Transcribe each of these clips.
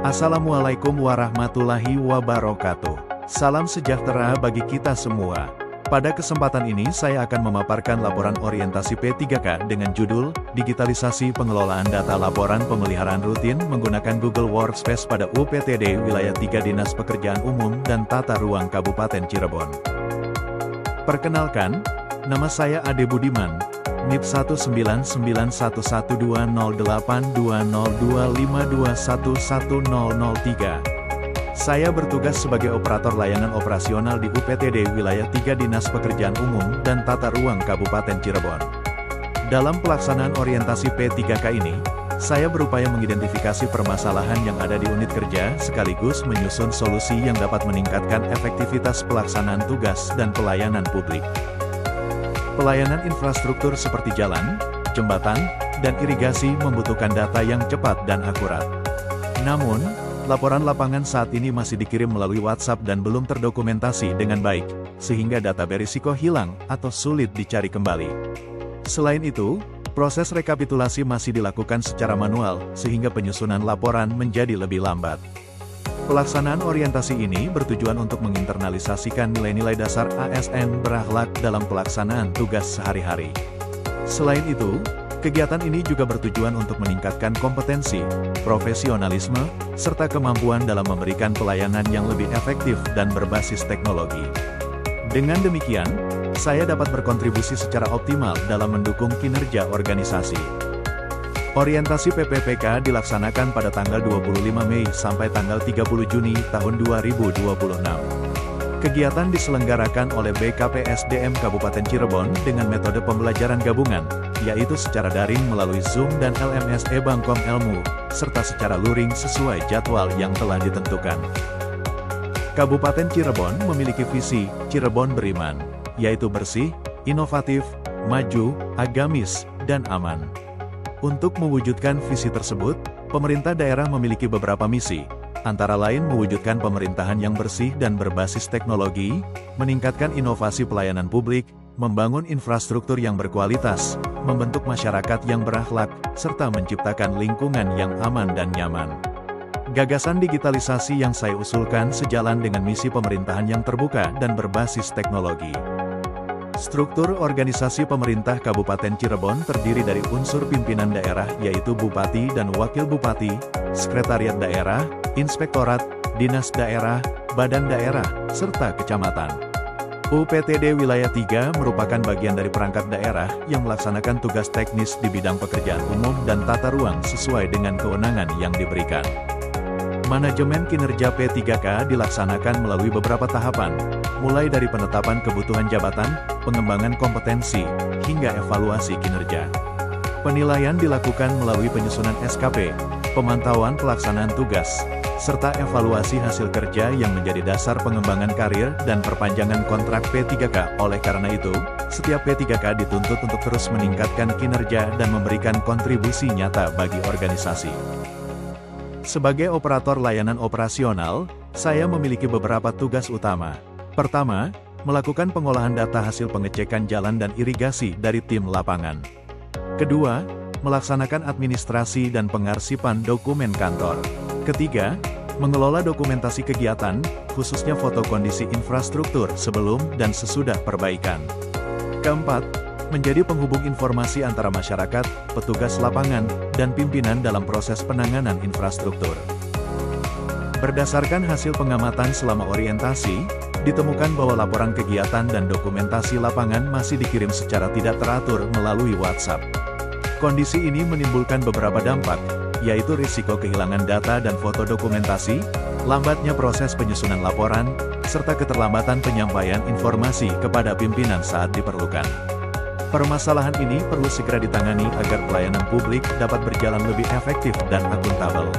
Assalamualaikum warahmatullahi wabarakatuh. Salam sejahtera bagi kita semua. Pada kesempatan ini saya akan memaparkan laporan orientasi P3K dengan judul, Digitalisasi Pengelolaan Data Laporan Pemeliharaan Rutin menggunakan Google Workspace pada UPTD Wilayah 3 Dinas Pekerjaan Umum dan Tata Ruang Kabupaten Cirebon. Perkenalkan, nama saya Ade Budiman, NIP 19911820252011003. Saya bertugas sebagai operator layanan operasional di UPTD Wilayah 3 Dinas Pekerjaan Umum dan Tata Ruang Kabupaten Cirebon. Dalam pelaksanaan orientasi P3K ini, saya berupaya mengidentifikasi permasalahan yang ada di unit kerja sekaligus menyusun solusi yang dapat meningkatkan efektivitas pelaksanaan tugas dan pelayanan publik. Pelayanan infrastruktur seperti jalan, jembatan, dan irigasi membutuhkan data yang cepat dan akurat. Namun, laporan lapangan saat ini masih dikirim melalui WhatsApp dan belum terdokumentasi dengan baik, sehingga data berisiko hilang atau sulit dicari kembali. Selain itu, proses rekapitulasi masih dilakukan secara manual, sehingga penyusunan laporan menjadi lebih lambat. Pelaksanaan orientasi ini bertujuan untuk menginternalisasikan nilai-nilai dasar ASN berakhlak dalam pelaksanaan tugas sehari-hari. Selain itu, kegiatan ini juga bertujuan untuk meningkatkan kompetensi, profesionalisme, serta kemampuan dalam memberikan pelayanan yang lebih efektif dan berbasis teknologi. Dengan demikian, saya dapat berkontribusi secara optimal dalam mendukung kinerja organisasi. Orientasi PPPK dilaksanakan pada tanggal 25 Mei sampai tanggal 30 Juni tahun 2026. Kegiatan diselenggarakan oleh BKPSDM Kabupaten Cirebon dengan metode pembelajaran gabungan, yaitu secara daring melalui Zoom dan LMS Bangkom Ilmu, serta secara luring sesuai jadwal yang telah ditentukan. Kabupaten Cirebon memiliki visi Cirebon Beriman, yaitu bersih, inovatif, maju, agamis, dan aman. Untuk mewujudkan visi tersebut, pemerintah daerah memiliki beberapa misi, antara lain mewujudkan pemerintahan yang bersih dan berbasis teknologi, meningkatkan inovasi pelayanan publik, membangun infrastruktur yang berkualitas, membentuk masyarakat yang berakhlak, serta menciptakan lingkungan yang aman dan nyaman. Gagasan digitalisasi yang saya usulkan sejalan dengan misi pemerintahan yang terbuka dan berbasis teknologi. Struktur organisasi pemerintah Kabupaten Cirebon terdiri dari unsur pimpinan daerah yaitu Bupati dan Wakil Bupati, Sekretariat Daerah, Inspektorat, Dinas Daerah, Badan Daerah, serta Kecamatan. UPTD Wilayah 3 merupakan bagian dari perangkat daerah yang melaksanakan tugas teknis di bidang pekerjaan umum dan tata ruang sesuai dengan kewenangan yang diberikan. Manajemen kinerja P3K dilaksanakan melalui beberapa tahapan, mulai dari penetapan kebutuhan jabatan, pengembangan kompetensi, hingga evaluasi kinerja. Penilaian dilakukan melalui penyusunan SKP, pemantauan pelaksanaan tugas, serta evaluasi hasil kerja yang menjadi dasar pengembangan karir dan perpanjangan kontrak P3K. Oleh karena itu, setiap P3K dituntut untuk terus meningkatkan kinerja dan memberikan kontribusi nyata bagi organisasi. Sebagai operator layanan operasional, saya memiliki beberapa tugas utama. Pertama, melakukan pengolahan data hasil pengecekan jalan dan irigasi dari tim lapangan. Kedua, melaksanakan administrasi dan pengarsipan dokumen kantor. Ketiga, mengelola dokumentasi kegiatan, khususnya foto kondisi infrastruktur sebelum dan sesudah perbaikan. Keempat, menjadi penghubung informasi antara masyarakat, petugas lapangan, dan pimpinan dalam proses penanganan infrastruktur. Berdasarkan hasil pengamatan selama orientasi, ditemukan bahwa laporan kegiatan dan dokumentasi lapangan masih dikirim secara tidak teratur melalui WhatsApp. Kondisi ini menimbulkan beberapa dampak, yaitu risiko kehilangan data dan foto dokumentasi, lambatnya proses penyusunan laporan, serta keterlambatan penyampaian informasi kepada pimpinan saat diperlukan. Permasalahan ini perlu segera ditangani agar pelayanan publik dapat berjalan lebih efektif dan akuntabel.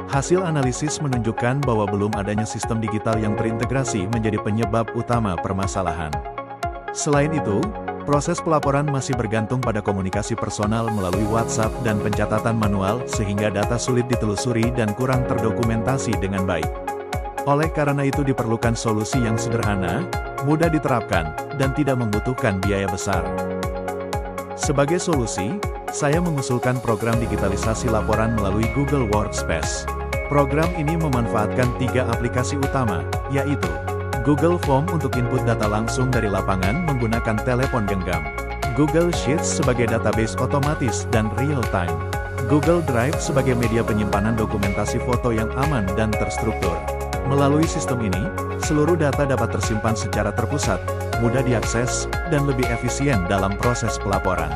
Hasil analisis menunjukkan bahwa belum adanya sistem digital yang terintegrasi menjadi penyebab utama permasalahan. Selain itu, proses pelaporan masih bergantung pada komunikasi personal melalui WhatsApp dan pencatatan manual sehingga data sulit ditelusuri dan kurang terdokumentasi dengan baik. Oleh karena itu diperlukan solusi yang sederhana, mudah diterapkan, dan tidak membutuhkan biaya besar. Sebagai solusi, saya mengusulkan program digitalisasi laporan melalui Google Workspace. Program ini memanfaatkan 3 aplikasi utama, yaitu Google Form untuk input data langsung dari lapangan menggunakan telepon genggam, Google Sheets sebagai database otomatis dan real-time, Google Drive sebagai media penyimpanan dokumentasi foto yang aman dan terstruktur. Melalui sistem ini, seluruh data dapat tersimpan secara terpusat, mudah diakses, dan lebih efisien dalam proses pelaporan.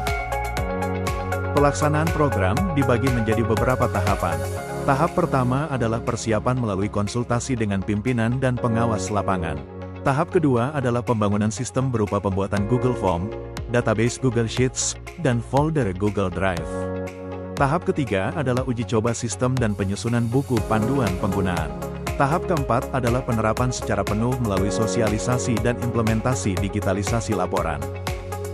Pelaksanaan program dibagi menjadi beberapa tahapan. Tahap pertama adalah persiapan melalui konsultasi dengan pimpinan dan pengawas lapangan. Tahap kedua adalah pembangunan sistem berupa pembuatan Google Form, database Google Sheets, dan folder Google Drive. Tahap ketiga adalah uji coba sistem dan penyusunan buku panduan penggunaan. Tahap keempat adalah penerapan secara penuh melalui sosialisasi dan implementasi digitalisasi laporan.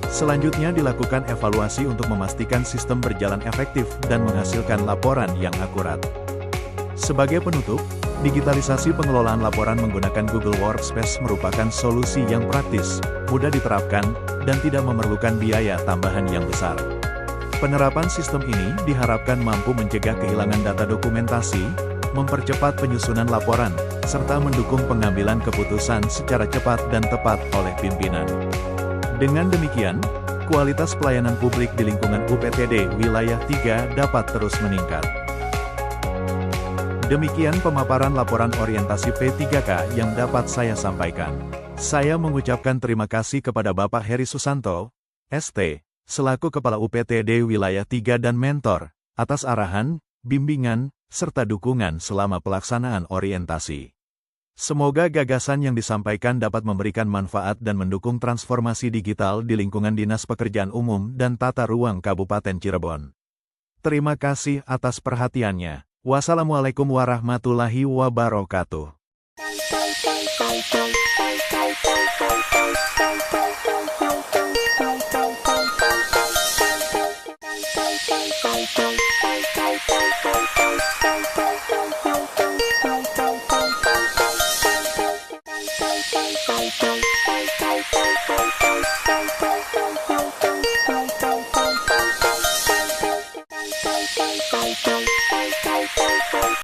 Selanjutnya dilakukan evaluasi untuk memastikan sistem berjalan efektif dan menghasilkan laporan yang akurat. Sebagai penutup, digitalisasi pengelolaan laporan menggunakan Google Workspace merupakan solusi yang praktis, mudah diterapkan, dan tidak memerlukan biaya tambahan yang besar. Penerapan sistem ini diharapkan mampu mencegah kehilangan data dokumentasi, mempercepat penyusunan laporan, serta mendukung pengambilan keputusan secara cepat dan tepat oleh pimpinan. Dengan demikian, kualitas pelayanan publik di lingkungan UPTD Wilayah 3 dapat terus meningkat. Demikian pemaparan laporan orientasi P3K yang dapat saya sampaikan. Saya mengucapkan terima kasih kepada Bapak Heri Susanto, ST, selaku Kepala UPTD Wilayah 3 dan Mentor, atas arahan, bimbingan, serta dukungan selama pelaksanaan orientasi. Semoga gagasan yang disampaikan dapat memberikan manfaat dan mendukung transformasi digital di lingkungan Dinas Pekerjaan Umum dan Tata Ruang Kabupaten Cirebon. Terima kasih atas perhatiannya. Wassalamualaikum warahmatullahi wabarakatuh.